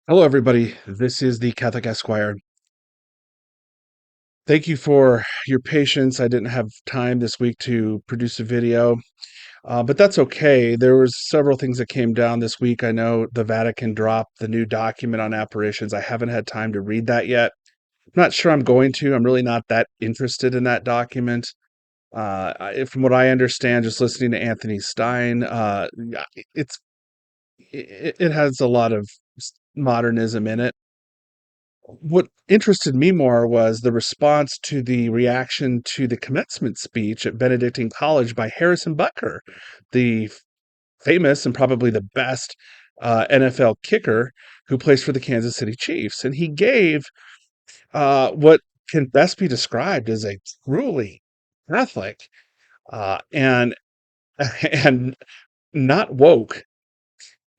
Hello, everybody. This is the Catholic Esquire. Thank you for your patience. I didn't have time this week to produce a video, but that's okay. There was several things that came down this week. I know the Vatican dropped the new document on apparitions. I haven't had time to read that yet. I'm not sure I'm going to. I'm really not that interested in that document. From what I understand, just listening to Anthony Stein, yeah, it has a lot of modernism in it. What interested me more was the response to the reaction to the commencement speech at Benedictine College by Harrison Butker, the famous and probably the best NFL kicker who plays for the Kansas City Chiefs. And he gave what can best be described as a truly Catholic and and not woke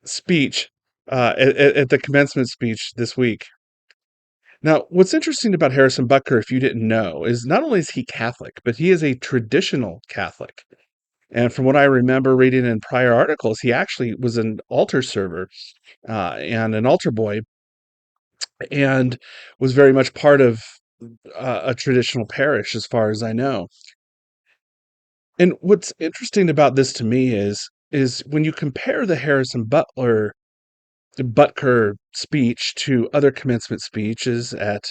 speech at the commencement speech this week. Now, what's interesting about Harrison Butker, if you didn't know, is not only is he Catholic, but he is a traditional Catholic. And from what I remember reading in prior articles, he actually was an altar server and an altar boy and was very much part of a traditional parish, as far as I know. And what's interesting about this to me is when you compare the Butker speech to other commencement speeches at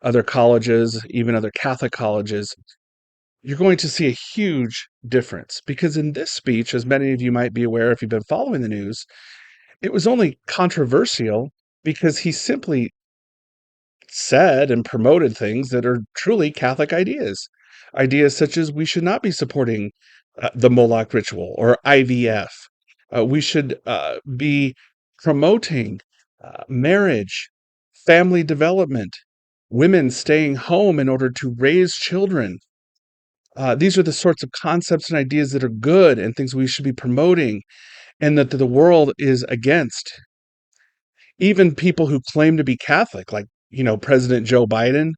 other colleges, even other Catholic colleges, you're going to see a huge difference because in this speech, as many of you might be aware if you've been following the news, it was only controversial because he simply said and promoted things that are truly Catholic ideas. Ideas such as we should not be supporting the Moloch ritual or IVF. We should be promoting marriage, family development, women staying home in order to raise children. These are the sorts of concepts and ideas that are good and things we should be promoting and that the world is against. Even people who claim to be Catholic, like, President Joe Biden.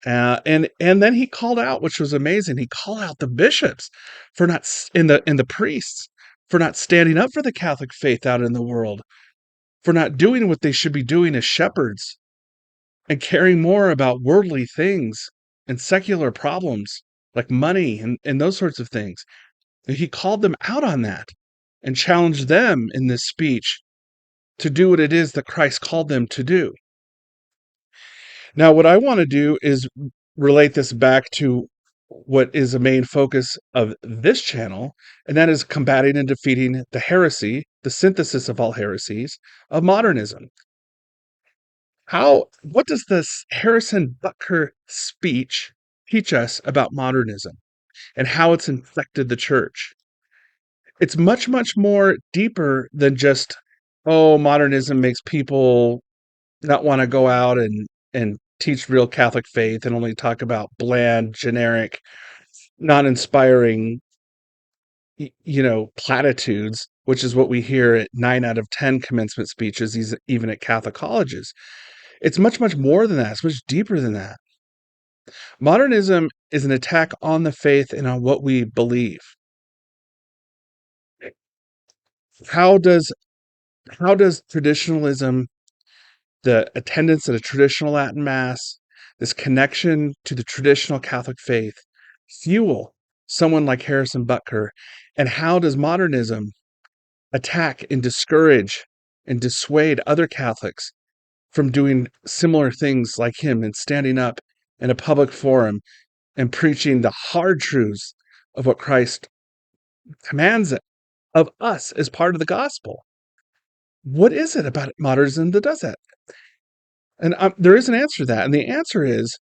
And then he called out, which was amazing. He called out the bishops for not and the priests for not standing up for the Catholic faith out in the world, for not doing what they should be doing as shepherds and caring more about worldly things and secular problems like money and those sorts of things. And he called them out on that and challenged them in this speech to do what it is that Christ called them to do. Now, what I want to do is relate this back to what is the main focus of this channel, and that is combating and defeating the heresy, the synthesis of all heresies, of modernism. What does this Harrison Butker speech teach us about modernism and how it's infected the church? It's much, much more deeper than just, oh, modernism makes people not want to go out and teach real Catholic faith and only talk about bland, generic, non-inspiring, platitudes, which is what we hear at 9 out of 10 commencement speeches, even at Catholic colleges. It's much, much more than that. It's much deeper than that. Modernism is an attack on the faith and on what we believe. How does traditionalism, the attendance at a traditional Latin Mass, this connection to the traditional Catholic faith, fuel someone like Harrison Butker? And how does modernism attack and discourage and dissuade other Catholics from doing similar things like him and standing up in a public forum and preaching the hard truths of what Christ commands of us as part of the gospel? What is it about modernism that does that? And there is an answer to that. And the answer is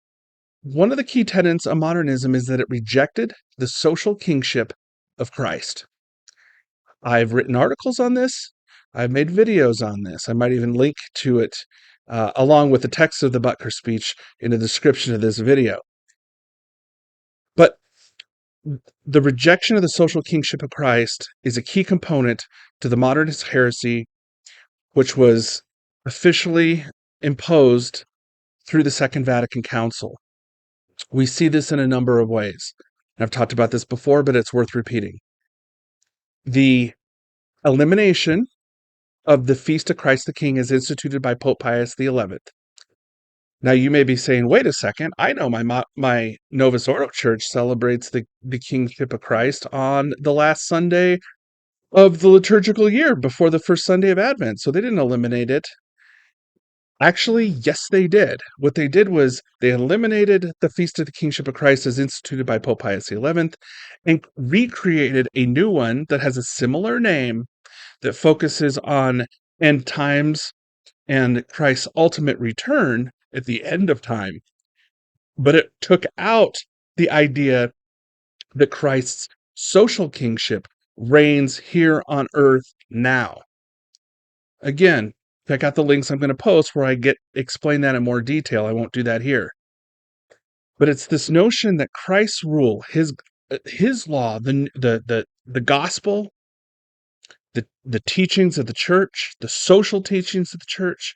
one of the key tenets of modernism is that it rejected the social kingship of Christ. I've written articles on this. I've made videos on this. I might even link to it along with the text of the Butker speech in the description of this video. But the rejection of the social kingship of Christ is a key component to the modernist heresy, which was officially imposed through the Second Vatican Council. We see this in a number of ways. And I've talked about this before, but it's worth repeating. The elimination of the Feast of Christ the King as instituted by Pope Pius XI. Now you may be saying, wait a second, I know my Novus Ordo Church celebrates the kingship of Christ on the last Sunday of the liturgical year before the first Sunday of Advent, so they didn't eliminate it. Actually, yes, they did. What they did was they eliminated the Feast of the Kingship of Christ as instituted by Pope Pius XI and recreated a new one that has a similar name that focuses on end times and Christ's ultimate return at the end of time. But it took out the idea that Christ's social kingship reigns here on earth now. Again, check out the links I'm going to post where I explain that in more detail. I won't do that here. But it's this notion that Christ's rule, his law, the gospel, the teachings of the church, the social teachings of the church,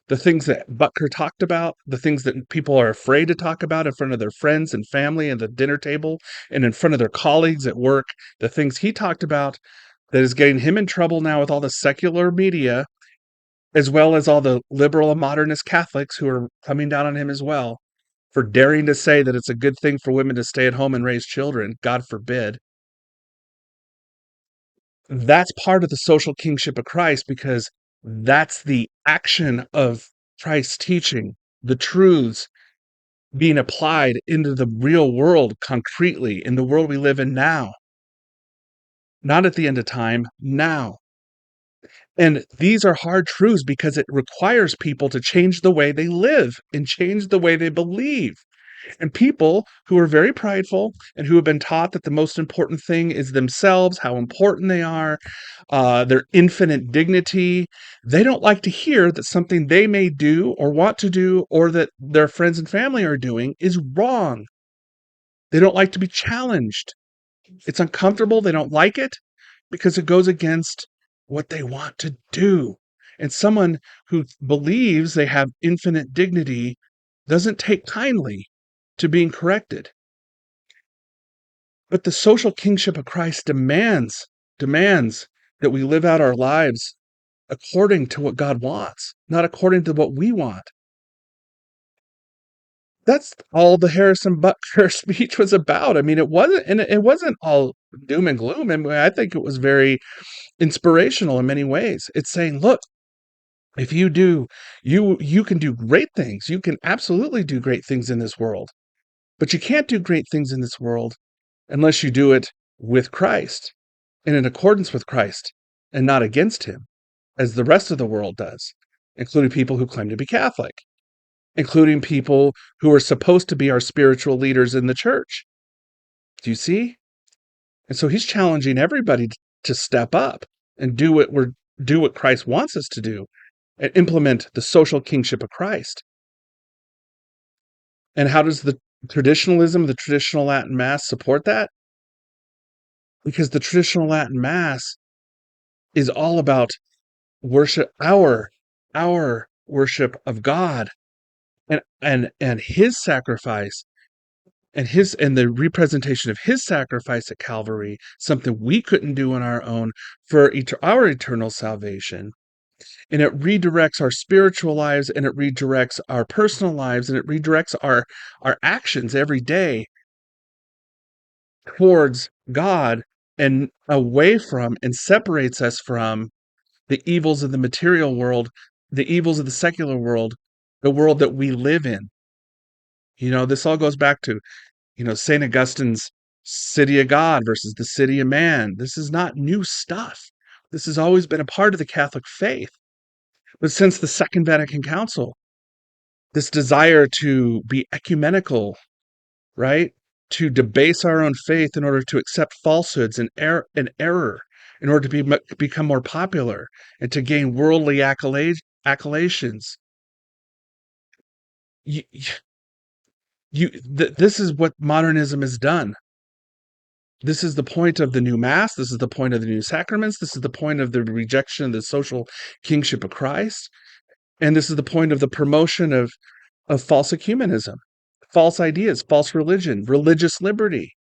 the things that Butker talked about, the things that people are afraid to talk about in front of their friends and family and the dinner table and in front of their colleagues at work, the things he talked about that is getting him in trouble now with all the secular media, as well as all the liberal and modernist Catholics who are coming down on him as well for daring to say that it's a good thing for women to stay at home and raise children. God forbid. That's part of the social kingship of Christ because that's the action of Christ's teaching, the truths being applied into the real world concretely, in the world we live in now. Not at the end of time, now. And these are hard truths because it requires people to change the way they live and change the way they believe. And people who are very prideful and who have been taught that the most important thing is themselves, how important they are, their infinite dignity, they don't like to hear that something they may do or want to do or that their friends and family are doing is wrong. They don't like to be challenged. It's uncomfortable. They don't like it because it goes against what they want to do. And someone who believes they have infinite dignity doesn't take kindly to being corrected. But the social kingship of Christ demands that we live out our lives according to what God wants, not according to what we want. That's all the Harrison Butker speech was about. I mean, it wasn't all doom and gloom. And I think it was very inspirational in many ways. It's saying, look, if you can do great things. You can absolutely do great things in this world. But you can't do great things in this world unless you do it with Christ and in accordance with Christ and not against him, as the rest of the world does, including people who claim to be Catholic, including people who are supposed to be our spiritual leaders in the church. Do you see? And so he's challenging everybody to step up and do what Christ wants us to do and implement the social kingship of Christ. And how does the traditional Latin Mass support that? Because the traditional Latin Mass is all about worship, our worship of God and his sacrifice and the representation of his sacrifice at Calvary, something we couldn't do on our own for our eternal salvation. And it redirects our spiritual lives, and it redirects our personal lives, and it redirects our actions every day towards God and away from and separates us from the evils of the material world, the evils of the secular world, the world that we live in. This all goes back to, St. Augustine's city of God versus the city of man. This is not new stuff. This has always been a part of the Catholic faith. But since the Second Vatican Council, this desire to be ecumenical, right? To debase our own faith in order to accept falsehoods and error, in order to become more popular and to gain worldly accolades. This is what modernism has done. This is the point of the new Mass. This is the point of the new sacraments. This is the point of the rejection of the social kingship of Christ. And this is the point of the promotion of false ecumenism, false ideas, false religion, religious liberty.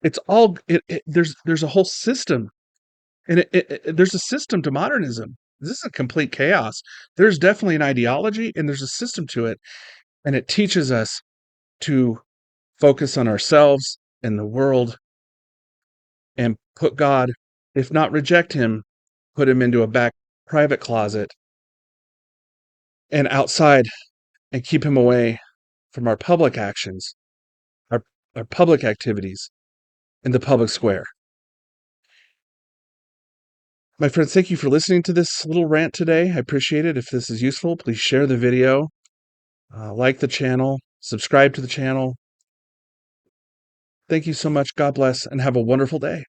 It's all there's a whole system And there's a system to modernism. This is a complete chaos. There's definitely an ideology and there's a system to it. And it teaches us to focus on ourselves and the world and put God, if not reject him, put him into a back private closet and outside and keep him away from our public actions, our, our public activities in the public square. My friends, thank you for listening to this little rant today. I appreciate it. If this is useful, please share the video, like the channel, subscribe to the channel. Thank you so much. God bless, and have a wonderful day.